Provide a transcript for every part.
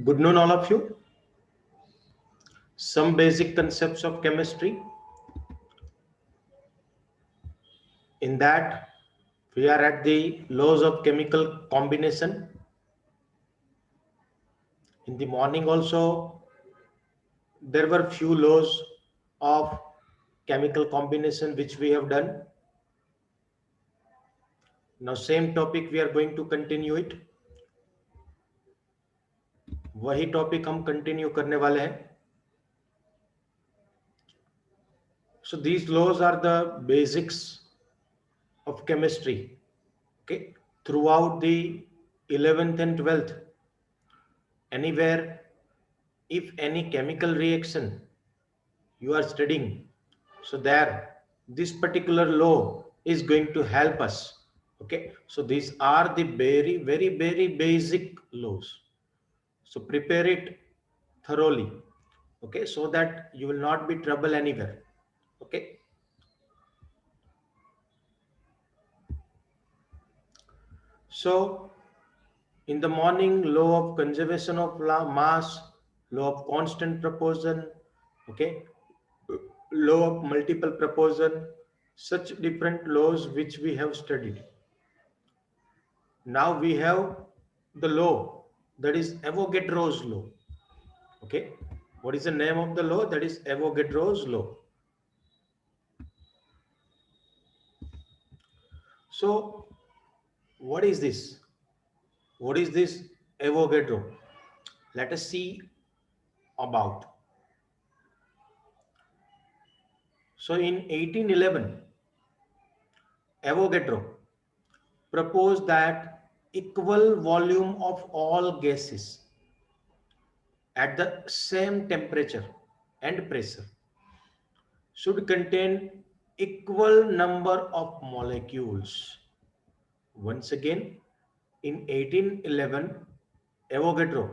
Good noon, all of you. Some basic concepts of chemistry. In that, we are at the laws of chemical combination. In the morning also, there were few laws of chemical combination which we have done. Now, same topic we are going to continue it. वही topic हम continue करने वाले हैं. So these laws are the basics of chemistry. Okay, throughout the 11th and 12th, anywhere, if any chemical reaction you are studying, so there this particular law is going to help us. Okay, so these are the very basic laws, so prepare it thoroughly. Okay, so that you will not be trouble anywhere. Okay, so in the morning, law of conservation of mass, law of constant proportion, okay, law of multiple proportion, such different laws which we have studied. Now we have the law that is Avogadro's law. Okay, what is the name of the law? That is Avogadro's law. So what is this? What is this Avogadro? Let us see about. So in 1811, Avogadro proposed that equal volume of all gases at the same temperature and pressure should contain equal number of molecules. Once again, in 1811, Avogadro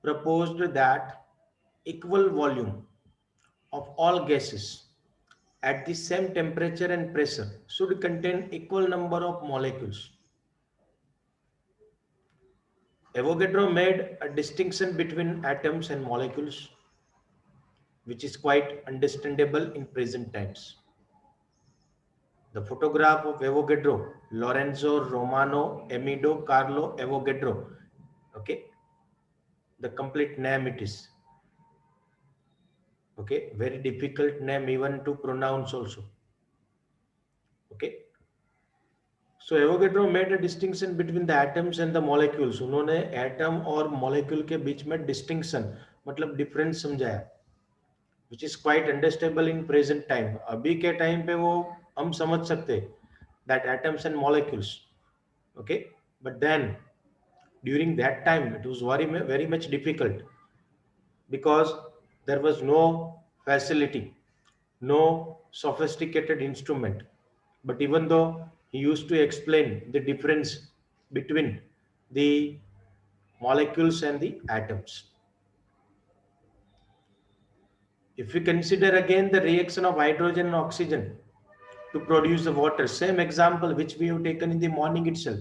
proposed that equal volume of all gases at the same temperature and pressure should contain equal number of molecules. Avogadro made a distinction between atoms and molecules, which is quite understandable in present times. The photograph of Avogadro, Lorenzo Romano Amido Carlo Avogadro. Okay, the complete name it is. Okay, very difficult name even to pronounce also. Okay, so Avogadro made a distinction between the atoms and the molecules. उन्होंने atom और molecule के बीच में distinction मतलब difference समझाया, which is quite understandable in present time. अभी के time पे वो हम समझ सकते that atoms and molecules. Okay, but then during that time it was very much difficult because there was no facility, no sophisticated instrument. But even though he used to explain the difference between the molecules and the atoms. If we consider again the reaction of hydrogen and oxygen to produce the water, same example which we have taken in the morning itself.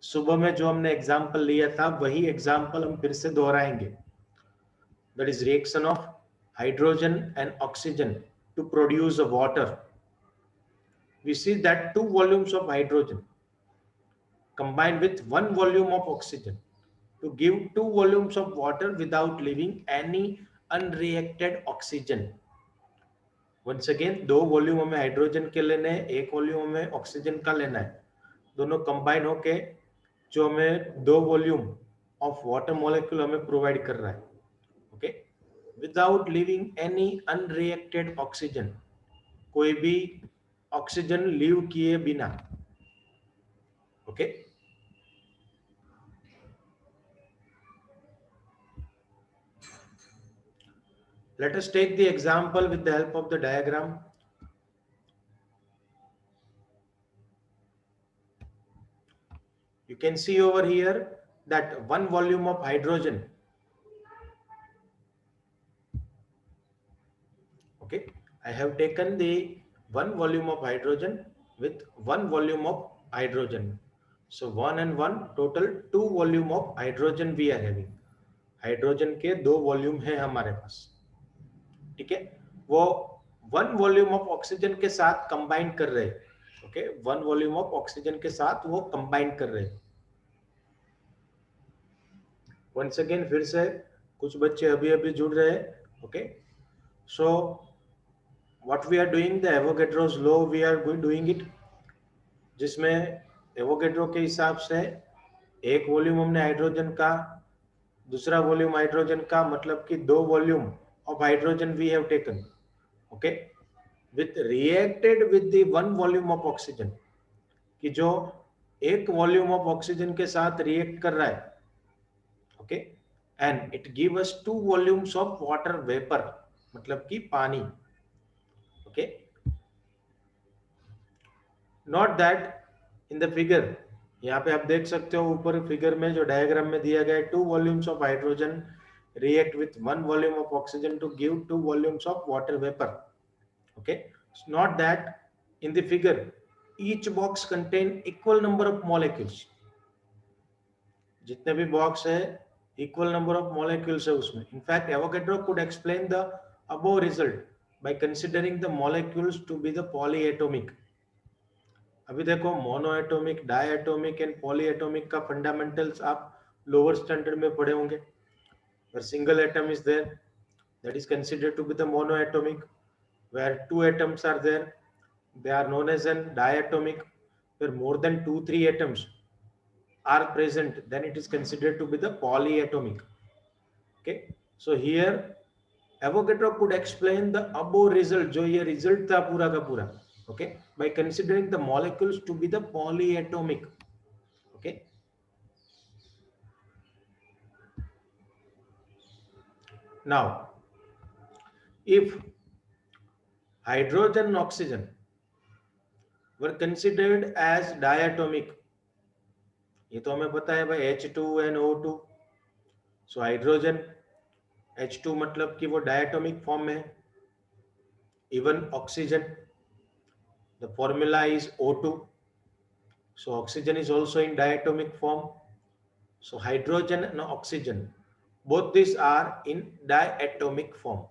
सुबह में जो हमने example लिया था वही example हम फिर से दोहराएंगे. That is reaction of hydrogen and oxygen to produce the water. We see that 2 volumes of hydrogen combined with 1 volume of oxygen to give 2 volumes of water without leaving any unreacted oxygen. Once again, 2 volume हमें hydrogen के लेने हैं, 1 volume हमें oxygen का लेना है. दोनों combine होके जो हमें 2 वॉल्यूम ऑफ वाटर मॉलिक्यूल हमें प्रोवाइड कर रहा है. Okay, without leaving any unreacted oxygen, कोई भी ऑक्सीजन लीव किए बिना. Okay, let us take the example with the help of the diagram. You can see over here that 1 volume of hydrogen. Okay, I have taken the 1 volume of hydrogen with 1 volume of hydrogen. So 1 and 1 total 2 volume of hydrogen we are having. Hydrogen के 2 volume है हमारे पास, ठीक है, वो 1 volume of oxygen के साथ combine कर रहे हैं, ओके, 1 वॉल्यूम ऑफ ऑक्सीजन के साथ वो कंबाइन कर रहे हैं। वंस अगेन फिर से कुछ बच्चे अभी अभी जुड़ रहे हैं, okay, so what we are doing, the Avogadro's law we are doing it, जिसमें एवोगैड्रो के हिसाब से एक वॉल्यूम हमने हाइड्रोजन का, दूसरा वॉल्यूम हाइड्रोजन का, मतलब कि 2 volume of hydrogen we have taken, okay, with reacted with the 1 volume of oxygen, कि जो एक वॉल्यूम ऑफ ऑक्सीजन के साथ रिएक्ट कर रहा है, okay, and it give us 2 volumes of water vapour, मतलब कि पानी, okay, not that in the figure, यहाँ पे आप देख सकते हो ऊपर फिगर में जो डायग्राम में दिया गया है, 2 volumes of hydrogen react with 1 volume of oxygen to give 2 volumes of water vapor, okay, it's not that in the figure each box contain equal number of molecules, जितने भी बॉक्स है equal number of molecules है उसमें। In fact Avogadro could explain the above result by considering the molecules to be the polyatomic. अभी देखो monoatomic, diatomic and polyatomic का fundamentals आप lower standard में पढ़े होंगे। where single atom is there, that is considered to be the monoatomic, where 2 atoms are there, they are known as an diatomic, where more than 2-3 atoms are present, then it is considered to be the polyatomic, okay, so here Avogadro could explain the above result, जो ये result था पूरा का पूरा, okay, by considering the molecules to be the polyatomic, okay. Now if hydrogen and oxygen were considered as diatomic, ये तो हमें पता है भाई H2NO2, सो हाइड्रोजन H2 मतलब कि वो डायटोमिक फॉर्म में है, even oxygen the formula is O2, so oxygen is also in diatomic form, so hydrogen and oxygen both these are in diatomic form,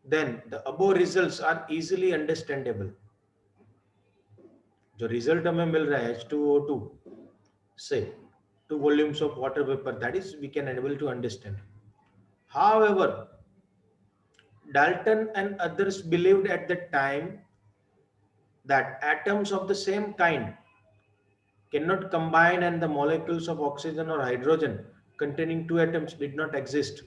then the above results are easily understandable। जो result हमें मिल रहा है H2O2 से 2 volumes of water vapor, that is we can able to understand. However, Dalton and others believed at the time that atoms of the same kind cannot combine and the molecules of oxygen or hydrogen containing 2 atoms did not exist।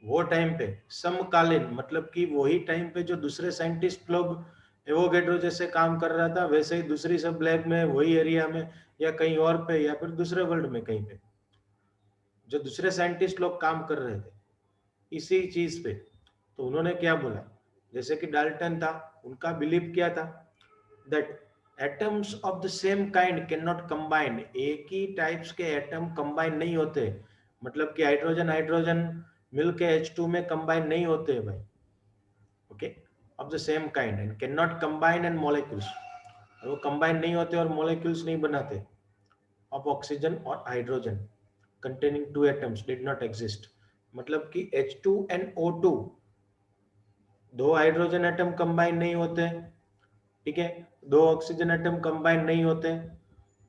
वो time पे समकालीन, मतलब कि वही time पे जो दूसरे scientist लोग एवोगैड्रो जैसे काम कर रहा था, वैसे ही दूसरी सब लैब में वही एरिया में या कहीं और पे या फिर दूसरे वर्ल्ड में कहीं पे जो दूसरे साइंटिस्ट लोग काम कर रहे थे इसी चीज पे, तो उन्होंने क्या बोला, जैसे कि डाल्टन था, उनका बिलीव क्या था, that atoms of the same kind can not combine, एक ही टाइप्स के एटम कंबाइन नहीं होते, मतलब कि हाइड्रोजन हाइड्रोजन मिलके H2 में कंबाइन नहीं होते भाई, okay, of the same kind and can not combine and molecules, वो कंबाइन नहीं होते और मॉलिक्यूल्स नहीं बनाते ऑफ ऑक्सीजन और hydrogen containing 2 atoms did not exist, मतलब कि H2 and O2 दो हाइड्रोजन एटम कंबाइन नहीं होते, ठीक है, 2 ऑक्सीजन एटम कंबाइन नहीं होते,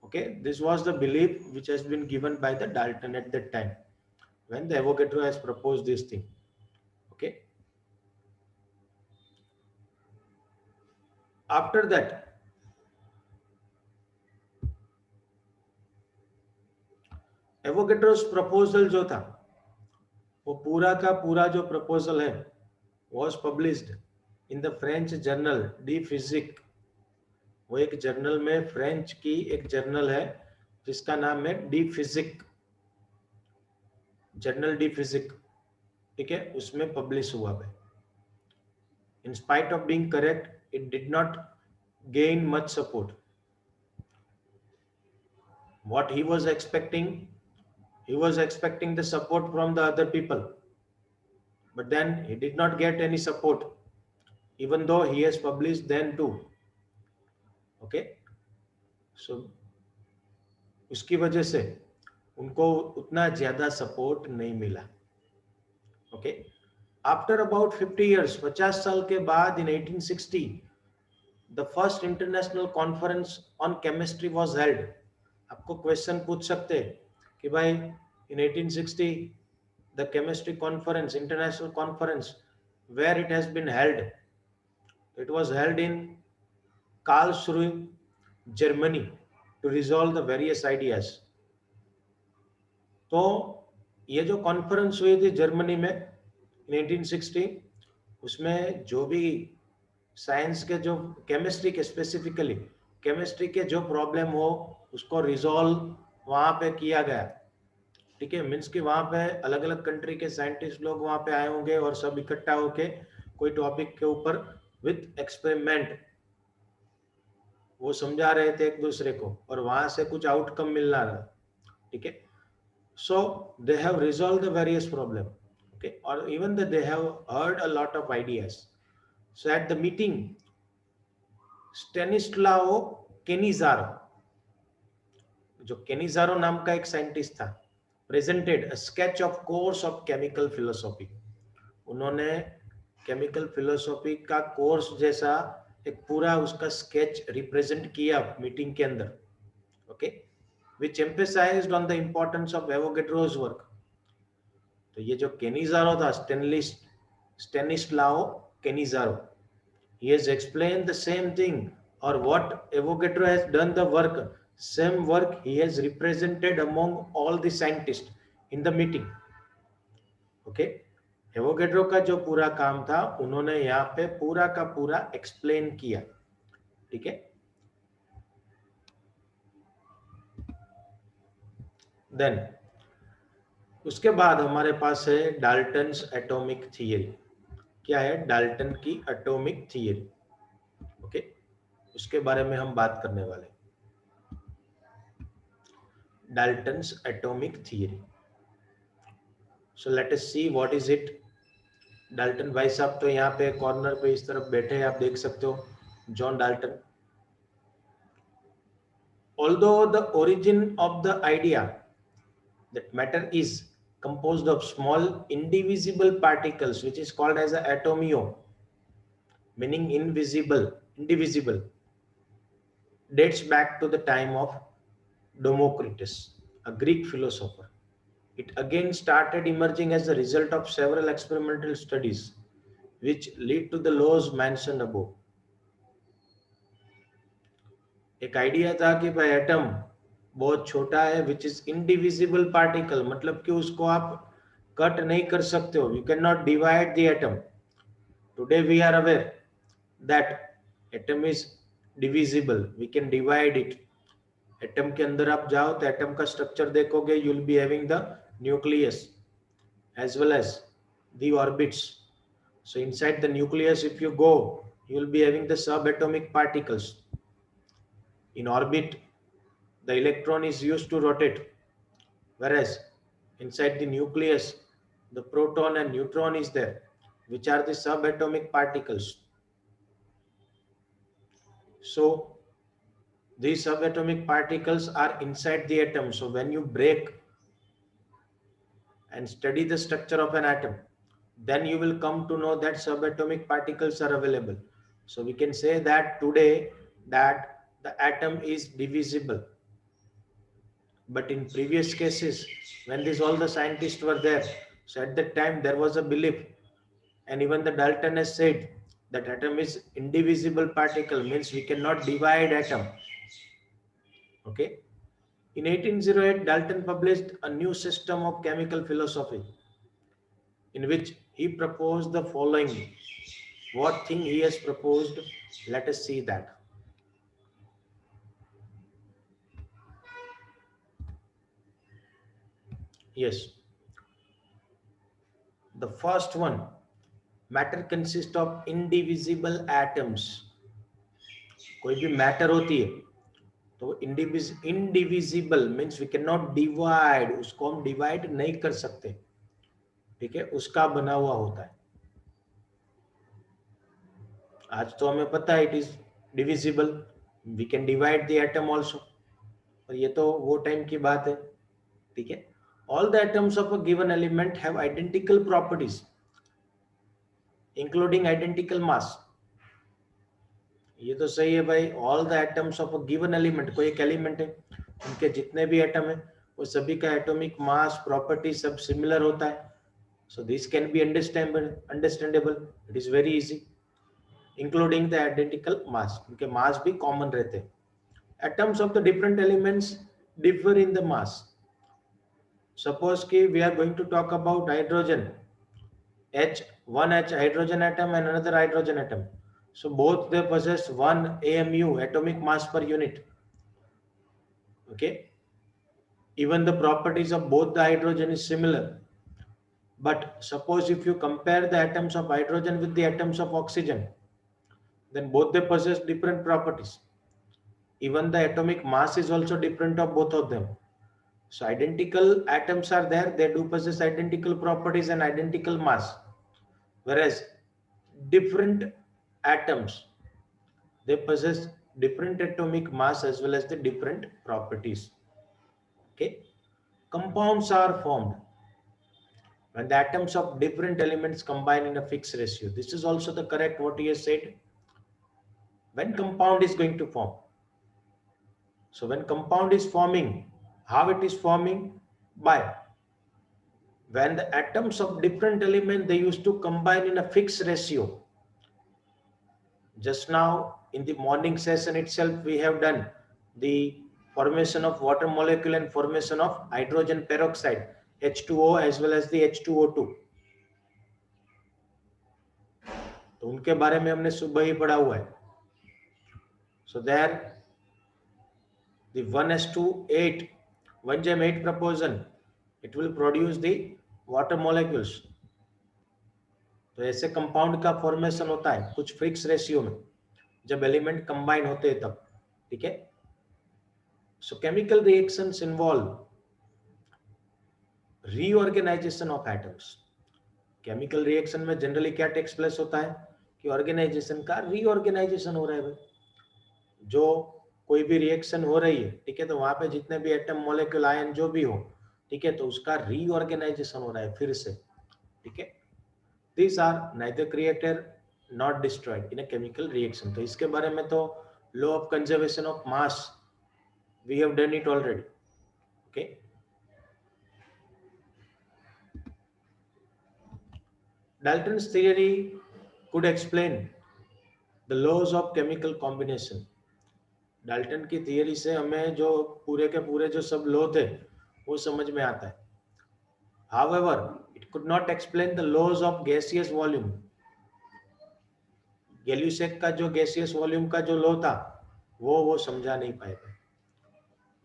okay, this was the belief which has been given by the Dalton at that time when the Avogadro has proposed this thing, okay. After that Avogadro's proposal जो था वो पूरा का पूरा जो प्रपोजल है was published in the French journal de physique, वो एक जर्नल में, फ्रेंच की एक जर्नल है जिसका नाम है de physique, journal de physique, ठीक है, उसमें पब्लिश हुआ है। In spite of being correct it did not gain much support, what he was expecting, he was expecting the support from the other people, but then he did not get any support even though he has published then too, okay, so उसकी वजह से उनको उतना ज्यादा support नहीं मिला. Okay, after about 50 years, 50 साल के बाद, in 1860 the first international conference on chemistry was held. आपको क्वेश्चन पूछ सकते हैं कि भाई in 1860 the chemistry conference, international conference, where it has been held. It was held in Karlsruhe, Germany, to resolve the various ideas. तो ये जो conference हुई थी जर्मनी में इन 1860, उसमें जो भी साइंस के जो केमिस्ट्री के स्पेसिफिकली केमिस्ट्री के जो प्रॉब्लम हो उसको रिजॉल्व वहां पे किया गया. ठीक है, मीन्स कि वहां पे अलग अलग कंट्री के साइंटिस्ट लोग वहां पे आए होंगे और सब इकट्ठा होके कोई टॉपिक के ऊपर विथ एक्सपेरिमेंट वो समझा रहे थे एक दूसरे को और वहां से कुछ आउटकम मिलना रहा. ठीक है, so they have resolved the various problem. Okay, or even that they have heard a lot of ideas. So at the meeting, Stanislao Cannizzaro, जो केनिजारो नाम का एक साइंटिस्ट था, presented a sketch of course of chemical philosophy. उन्होंने chemical philosophy का course जैसा एक पूरा उसका स्केच रिप्रेजेंट किया मीटिंग के अंदर. Okay, which emphasized on the importance of Avogadro's work. तो ये जो केनिजारो था, स्टेनिस्लाओ Cannizzaro, he has explained the same thing, or what Avogadro has done the work, same work he has represented among all the scientists in the meeting. Okay, Avogadro का जो पूरा काम था उन्होंने यहाँ पे पूरा का पूरा एक्सप्लेन किया. ठीक है, देन उसके बाद हमारे पास है डाल्टन्स एटॉमिक थियरी. क्या है डाल्टन की एटॉमिक थियरी? ओके, उसके बारे में हम बात करने वाले. Dalton's atomic theory. So let us see what is it. Dalton भाई साहब तो यहाँ पे कॉर्नर पे इस तरफ बैठे हैं, आप देख सकते हो, John Dalton. Although the origin of the idea that matter is composed of small indivisible particles, which is called as a atomio, meaning indivisible, dates back to the time of Democritus, a Greek philosopher. It again started emerging as a result of several experimental studies which lead to the laws mentioned above. एक idea था कि भाई atom बहुत छोटा है, which is indivisible particle, मतलब कि उसको आप कट नहीं कर सकते हो, you can not divide the atom. Today we are aware that atom is divisible, we can divide it. Atom के अंदर आप जाओ तो एटम का स्ट्रक्चर देखोगे, you will be having the nucleus as well as the orbits. So inside the nucleus if you go, you will be having the subatomic particles. In orbit, the electron is used to rotate, whereas inside the nucleus, the proton and neutron is there, which are the subatomic particles. So these subatomic particles are inside the atom. So when you break and study the structure of an atom, then you will come to know that subatomic particles are available. So we can say that today that the atom is divisible. But in previous cases, when all the scientists were there, so at that time there was a belief, and even the Dalton has said that atom is indivisible particle, means we cannot divide atom. Okay. In 1808, Dalton published a new system of chemical philosophy in which he proposed the following. What thing he has proposed? Let us see that. Yes. The first one, matter consists of indivisible atoms. कोई भी matter होती है तो indivisible means we can not divide, उसको हम divide नहीं कर सकते. ठीक है, उसका बना हुआ होता है. आज तो हमें पता है it is divisible, we can divide the atom also, पर ये तो वो टाइम की बात है. ठीक है. All the atoms of a given element have identical properties, including identical mass. ये तो सही है भाई. All the atoms of a given element, कोई एक एलिमेंट है, उनके जितने भी एटम है वो सभी का एटॉमिक मास प्रॉपर्टी सब सिमिलर होता है. So this can be understandable. It is very easy. Including the identical mass, उनके मास भी कॉमन रहते हैं. Atoms of the different elements differ in the mass. Suppose कि we are going to talk about hydrogen, H, one H hydrogen atom and another hydrogen atom. So both they possess 1 AMU, atomic mass per unit. Okay. Even the properties of both the hydrogen is similar. But suppose if you compare the atoms of hydrogen with the atoms of oxygen, then both they possess different properties. Even the atomic mass is also different of both of them. So identical atoms are there, they do possess identical properties and identical mass. Whereas different atoms, they possess different atomic mass as well as the different properties. Okay. Compounds are formed when the atoms of different elements combine in a fixed ratio. This is also the correct what he has said. When compound is going to form, so when compound is forming, how it is forming? By when the atoms of different element, they used to combine in a fixed ratio. Just now in the morning session itself, we have done the formation of water molecule and formation of hydrogen peroxide, H2O as well as the H2O2. तो उनके बारे में हमने सुबह ही पढ़ा हुआ है. So there the 1s2 8 1 8 proportion, it will produce the water molecules. तो ऐसे कंपाउंड का फॉर्मेशन होता है कुछ फिक्स रेशियो में जब एलिमेंट कंबाइन होते हैं तब. ठीक है. So chemical reactions involve reorganisation of atoms. Chemical reaction में जनरली क्या टेक्स प्लेस होता है कि ऑर्गेनाइजेशन का रीऑर्गेनाइजेशन हो रहा है भाई. जो कोई भी रिएक्शन हो रही है, ठीक है, तो वहां पे जितने भी एटम मॉलिक्यूल आयन जो भी हो, ठीक है, तो उसका रीऑर्गेनाइजेशन हो रहा है फिर से. ठीक है. These are neither created nor destroyed in a chemical reaction. तो इसके बारे में तो law of conservation of mass, we have done it already. Okay. Dalton's theory could explain the laws of chemical combination. Dalton की theory से हमें जो पूरे के पूरे जो सब लॉ थे वो समझ में आता है. However, it could not explain the laws of gaseous volume. गैल्यूसेक का जो गैसियस वॉल्यूम का जो लॉ था वो समझा नहीं पाएगा.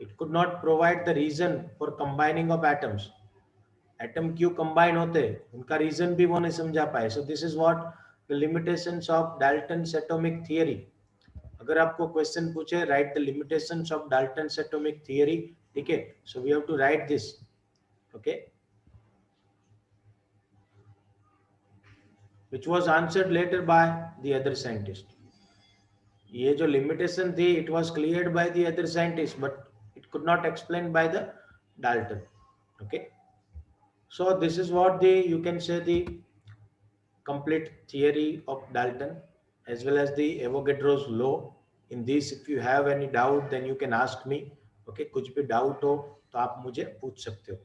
It could not provide the reason for combining of atoms. Atom क्यों कंबाइन होते उनका रीजन भी वो नहीं समझा पाए. So this is what the limitations of Dalton's atomic theory. अगर आपको क्वेश्चन पूछे write the limitations of Dalton's atomic theory, ठीक है, so we have to write this. Okay. which was answered later by the other scientist. ये जो limitation थी, it was cleared by the other scientist, but it could not explained by the Dalton. Okay. So this is what you can say the complete theory of Dalton as well as the Avogadro's law. In this, if you have any doubt, then you can ask me. Okay. कुछ भी doubt हो तो आप मुझे पूछ सकते हो.